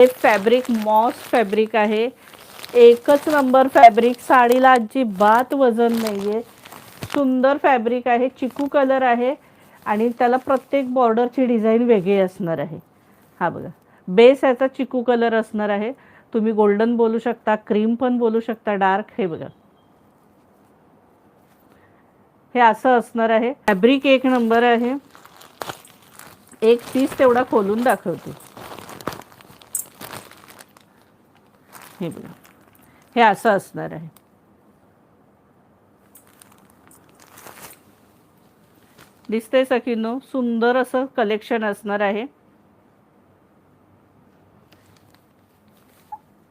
हे fabric MOS fabric आहे, एकच नंबर फॅब्रिक, साडीला अजिबात वजन नाहीये, सुंदर फॅब्रिक आहे, चिकू कलर आहे आणि त्याला प्रत्येक बॉर्डरची डिझाईन वेगळी असणार आहे. हा बघा, बेस याचा चिकू कलर असणार आहे, तुम्ही गोल्डन बोलू शकता, क्रीम पण बोलू शकता, डार्क. हे बघा, हे असं असणार आहे. फॅब्रिक एक नंबर आहे. एक पीस तेवढा खोलून दाखवते. हे बघा, हे असं असणार आहे. दिसतंय सखींनो, सुंदर असं कलेक्शन असणार आहे.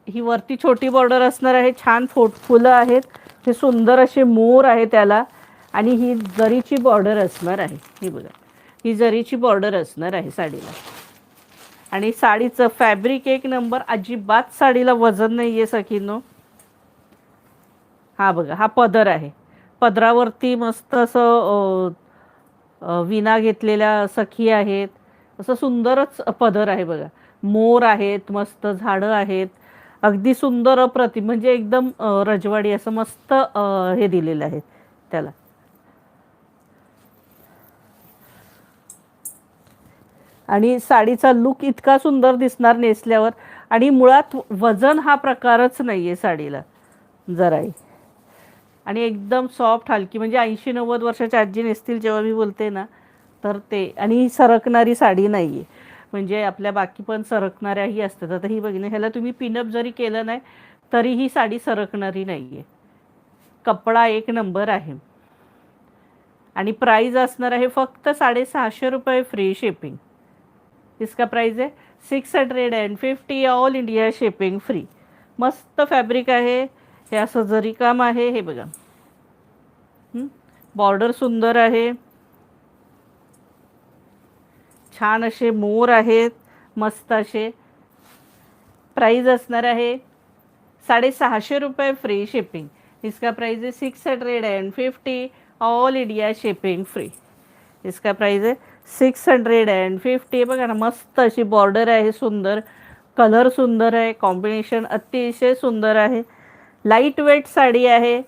ही वरती छोटी बॉर्डर असणार आहे, छान फुलं आहेत, हे सुंदर असे मोर आहे त्याला, आणि ही जरीची बॉर्डर असणार आहे. ही बघा, ही जरीची बॉर्डर असणार आहे साडीला. आणि साडीचं फॅब्रिक एक नंबर, अजिबात साडीला वजन नाही आहे सखींनो. हा बघा, हा पदर आहे, पदरावरती मस्त असं विना घेतलेल्या सखी आहेत, असं सुंदरच पदर आहे बघा. मोर आहेत, मस्त झाडं आहेत, अगदी सुंदर अप्रतिम, म्हणजे एकदम रजवाडी असं मस्त हे दिलेलं आहे त्याला. आणि साडीचा लुक इतका सुंदर दिसणार नेसल्यावर, आणि मुळात वजन हा प्रकारच नाही आहे साडीला जराही. आणि एकदम सॉफ्ट हलकी, म्हणजे 80-90 वर्षाच्या आजी नेसतील जेव्हा मी बोलते ना, तर ते. आणि ही सरकणारी साडी नाही आहे, म्हणजे आपल्या बाकी पण सरकणाऱ्याही असतात. आता ही बघितलं, ह्याला तुम्ही पिनअप जरी केलं नाही तरी ही साडी सरकणारी नाही आहे. कपडा एक नंबर आहे. आणि प्राइस असणार आहे फक्त 650 रुपये, फ्री शिपिंग. इसका प्राइस है 650, ऑल इंडिया शिपिंग फ्री. मस्त फॅब्रिक आहे, हे असं जरी काम आहे. हे बघा, बॉर्डर सुंदर आहे, छान असे मोर आहेत, मस्त असे. प्राइस असणार आहे 650 रुपये, फ्री शिपिंग. इसका प्राइस है 650, ऑल इंडिया शिपिंग फ्री. इसका प्राइस है 650. बघा ना, मस्त अशी बॉर्डर आहे, सुंदर कलर, सुंदर आहे, कॉम्बिनेशन अतिशय सुंदर आहे. लाईट वेट साडी आहे,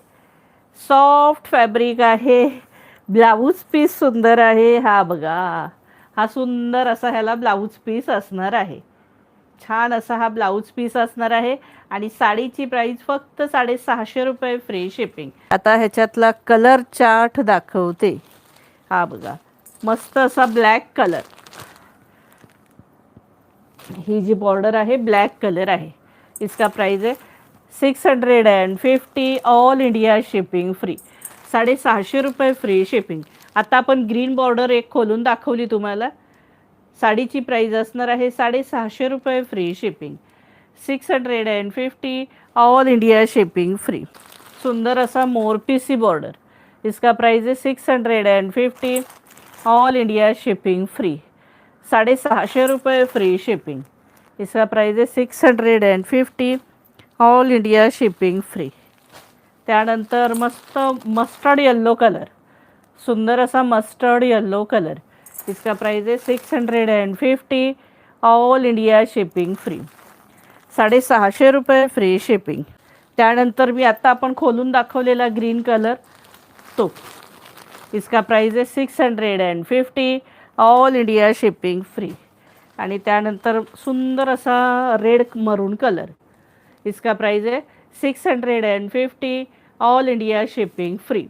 सॉफ्ट फॅब्रिक आहे, ब्लाऊज पीस सुंदर आहे. हा बघा, हा सुंदर असा ह्याला ब्लाऊज पीस असणार आहे, छान असा हा ब्लाऊज पीस असणार आहे. आणि साडीची प्राइस फक्त 650 रुपये, फ्री शिपिंग. आता ह्याच्यातला कलर चार्ट दाखवते. हा बघा, मस्त असा ब्लॅक कलर, ही जी बॉर्डर आहे ब्लॅक कलर आहे. इसका प्राइस है 650, ऑल इंडिया शिपिंग फ्री. 650 रुपये, फ्री शिपिंग. आता आपण ग्रीन बॉर्डर एक खोलून दाखवली तुम्हाला. साडीची प्राइस असणार आहे 650 रुपये, free shipping. 650, all India shipping free. सुंदर असा मोरपीसी बॉर्डर. इसका प्राइस है 650, ऑल इंडिया शिपिंग फ्री. 650 रुपये, फ्री शिपिंग. इसका प्राइस है 650, ऑल इंडिया शिपिंग फ्री. त्यानंतर मस्त मस्टर्ड येल्लो कलर, सुंदर असा मस्टर्ड येल्लो कलर. इसका प्राइस है 650, ऑल इंडिया शिपिंग फ्री. 650 रुपये, फ्री शिपिंग. त्यानंतर मी आता आपण खोलून दाखवलेला ग्रीन कलर तो. इसका प्राइस है 650, ऑल इंडिया शिपिंग फ्री. आणि त्यानंतर सुंदर असा रेड मरून कलर. इसका प्राइस है 650, ऑल इंडिया शिपिंग फ्री.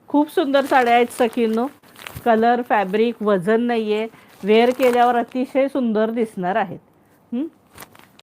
खूप सुंदर साड्या आहेत सखींनो, कलर, फॅब्रिक, वजन नाही आहे, वेअर केल्यावर अतिशय सुंदर दिसणार आहेत.